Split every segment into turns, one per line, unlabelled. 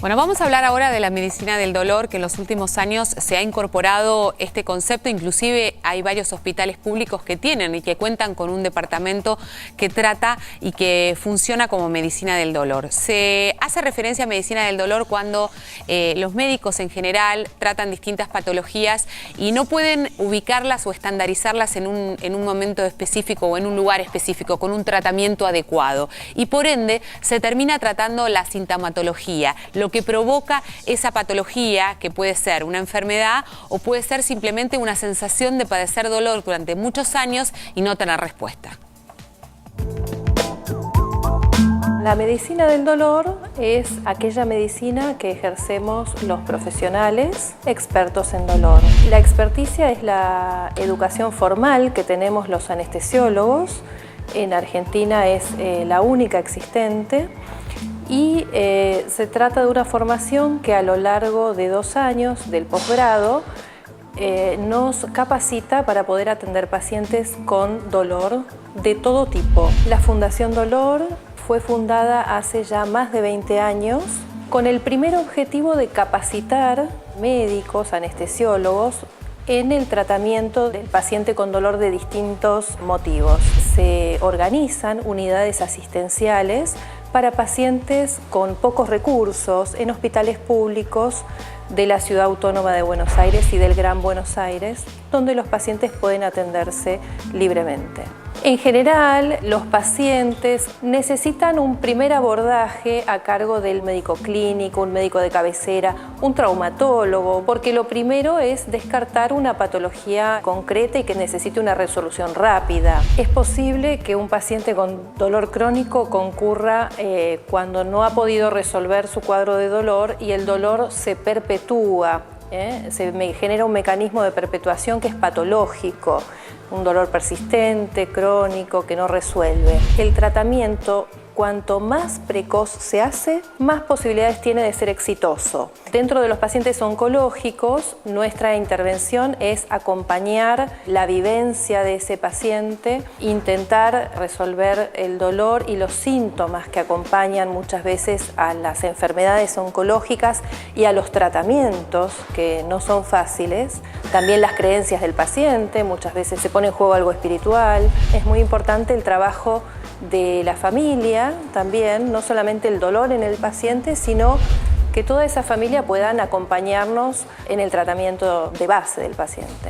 Bueno, vamos a hablar ahora de la medicina del dolor, que en los últimos años se ha incorporado este concepto. Inclusive hay varios hospitales públicos que tienen y que cuentan con un departamento que trata y que funciona como medicina del dolor. Se hace referencia a medicina del dolor cuando los médicos en general tratan distintas patologías y no pueden ubicarlas o estandarizarlas en un momento específico o en un lugar específico con un tratamiento adecuado. Y por ende se termina tratando la sintomatología, lo que provoca esa patología, que puede ser una enfermedad o puede ser simplemente una sensación de padecer dolor durante muchos años y no tener respuesta.
La medicina del dolor es aquella medicina que ejercemos los profesionales expertos en dolor. La experticia es la educación formal que tenemos los anestesiólogos. En Argentina es la única existente. Y se trata de una formación que a lo largo de 2 años del posgrado nos capacita para poder atender pacientes con dolor de todo tipo. La Fundación Dolor fue fundada hace ya más de 20 años con el primer objetivo de capacitar médicos, anestesiólogos, en el tratamiento del paciente con dolor de distintos motivos. Se organizan unidades asistenciales para pacientes con pocos recursos en hospitales públicos de la Ciudad Autónoma de Buenos Aires y del Gran Buenos Aires, donde los pacientes pueden atenderse libremente. En general, los pacientes necesitan un primer abordaje a cargo del médico clínico, un médico de cabecera, un traumatólogo, porque lo primero es descartar una patología concreta y que necesite una resolución rápida. Es posible que un paciente con dolor crónico concurra cuando no ha podido resolver su cuadro de dolor y el dolor se perpetúa. Se genera un mecanismo de perpetuación que es patológico, un dolor persistente, crónico, que no resuelve. El tratamiento, cuanto más precoz se hace, más posibilidades tiene de ser exitoso. Dentro de los pacientes oncológicos, nuestra intervención es acompañar la vivencia de ese paciente, intentar resolver el dolor y los síntomas que acompañan muchas veces a las enfermedades oncológicas y a los tratamientos, que no son fáciles. También las creencias del paciente, muchas veces se pone en juego algo espiritual. Es muy importante el trabajo de la familia también, no solamente el dolor en el paciente, sino que toda esa familia puedan acompañarnos en el tratamiento de base del paciente.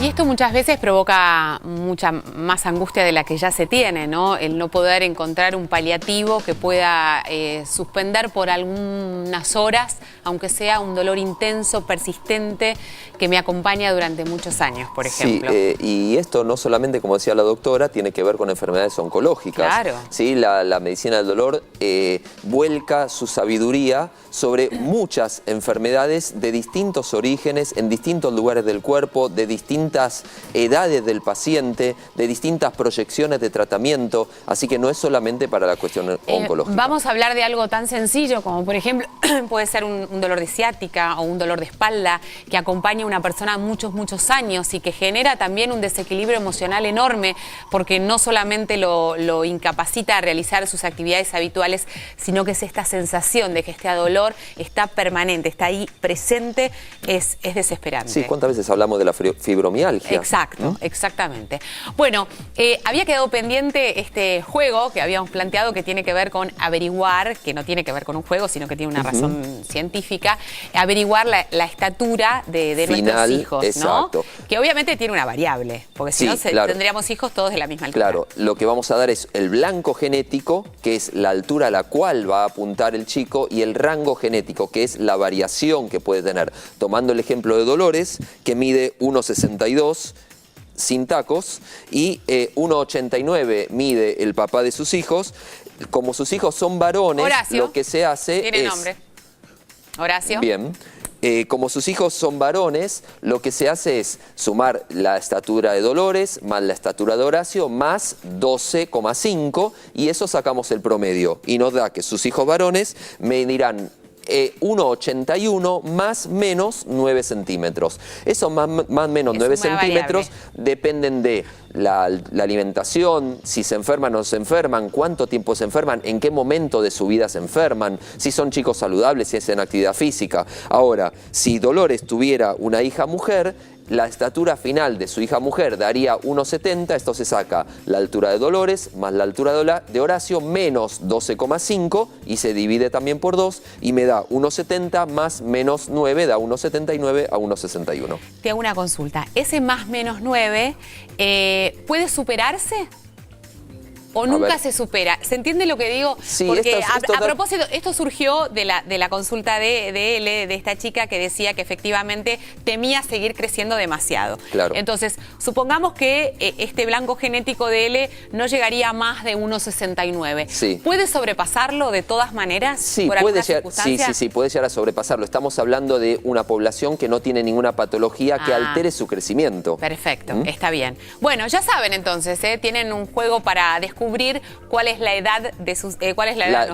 Y esto muchas veces provoca mucha más angustia de la que ya se tiene, ¿no? El no poder encontrar un paliativo que pueda suspender por algunas horas, aunque sea un dolor intenso, persistente, que me acompaña durante muchos años, por ejemplo.
Sí, y esto no solamente, como decía la doctora, tiene que ver con enfermedades oncológicas.
Claro.
¿Sí? La medicina del dolor vuelca su sabiduría sobre muchas enfermedades de distintos orígenes, en distintos lugares del cuerpo, de distintas edades del paciente, de distintas proyecciones de tratamiento, así que no es solamente para la cuestión oncológica.
Vamos a hablar de algo tan sencillo como, por ejemplo, puede ser un dolor de ciática o un dolor de espalda que acompaña a una persona muchos años y que genera también un desequilibrio emocional enorme, porque no solamente lo incapacita a realizar sus actividades habituales, sino que es esta sensación de que este dolor está permanente, está ahí presente, es desesperante.
Sí, ¿cuántas veces hablamos de la fibromialgia?
Exacto, exactamente. Bueno, había quedado pendiente este juego que habíamos planteado, que tiene que ver con averiguar, que no tiene que ver con un juego, sino que tiene una razón científica, averiguar la estatura de nuestros hijos,
exacto,
¿no? Que obviamente tiene una variable, porque si no
claro,
tendríamos hijos todos de la misma altura.
Claro, lo que vamos a dar es el blanco genético, que es la altura a la cual va a apuntar el chico, y el rango genético, que es la variación que puede tener. Tomando el ejemplo de Dolores, que mide 1,62 sin tacos, y 1,89 mide el papá de sus hijos. Como sus hijos son varones,
Horacio,
lo que se hace
¿tiene nombre? Horacio.
Bien. Como sus hijos son varones, lo que se hace es sumar la estatura de Dolores más la estatura de Horacio más 12,5, y eso sacamos el promedio y nos da que sus hijos varones medirán 1,81 más menos 9 centímetros. Esos más menos 9 centímetros dependen de la alimentación, si se enferman o no se enferman, cuánto tiempo se enferman, en qué momento de su vida se enferman, si son chicos saludables, si hacen actividad física. Ahora, si Dolores tuviera una hija mujer, la estatura final de su hija mujer daría 1,70, esto se saca la altura de Dolores más la altura de Horacio menos 12,5 y se divide también por 2 y me da 1,70 más menos 9, da 1,79 a 1,61.
Te hago una consulta, ¿ese más menos 9 puede superarse? ¿O nunca se supera? ¿Se entiende lo que digo?
Sí,
porque a propósito, esto surgió de la consulta de esta chica que decía que efectivamente temía seguir creciendo demasiado.
Claro.
Entonces, supongamos que este blanco genético de L no llegaría a más de 1,69.
Sí.
¿Puede sobrepasarlo de todas maneras?
Sí,
por
puede llegar,
circunstancia?
puede llegar a sobrepasarlo. Estamos hablando de una población que no tiene ninguna patología que altere su crecimiento.
Perfecto, está bien. Bueno, ya saben entonces, tienen un juego para descubrir cuál es la edad de sus...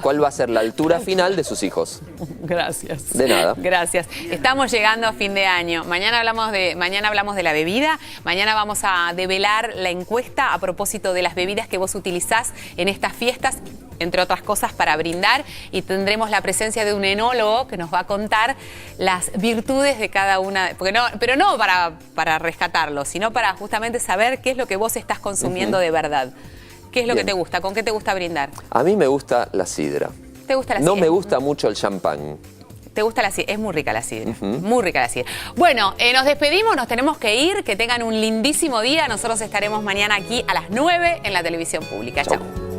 ¿Cuál
va a ser la altura final de sus hijos?
Gracias.
De nada.
Gracias. Estamos llegando a fin de año. Mañana hablamos de la bebida. Mañana vamos a develar la encuesta a propósito de las bebidas que vos utilizás en estas fiestas, entre otras cosas, para brindar. Y tendremos la presencia de un enólogo que nos va a contar las virtudes de cada una. Pero no para rescatarlo, sino para justamente saber qué es lo que vos estás consumiendo de verdad. ¿Qué es lo que te gusta? ¿Con qué te gusta brindar?
A mí me gusta la sidra.
¿Te gusta la sidra?
No me gusta mucho el champán.
¿Te gusta la sidra? Es muy rica la sidra. Muy rica la sidra. Bueno, nos despedimos, nos tenemos que ir. Que tengan un lindísimo día. Nosotros estaremos mañana aquí a las 9 en la televisión pública. Chau.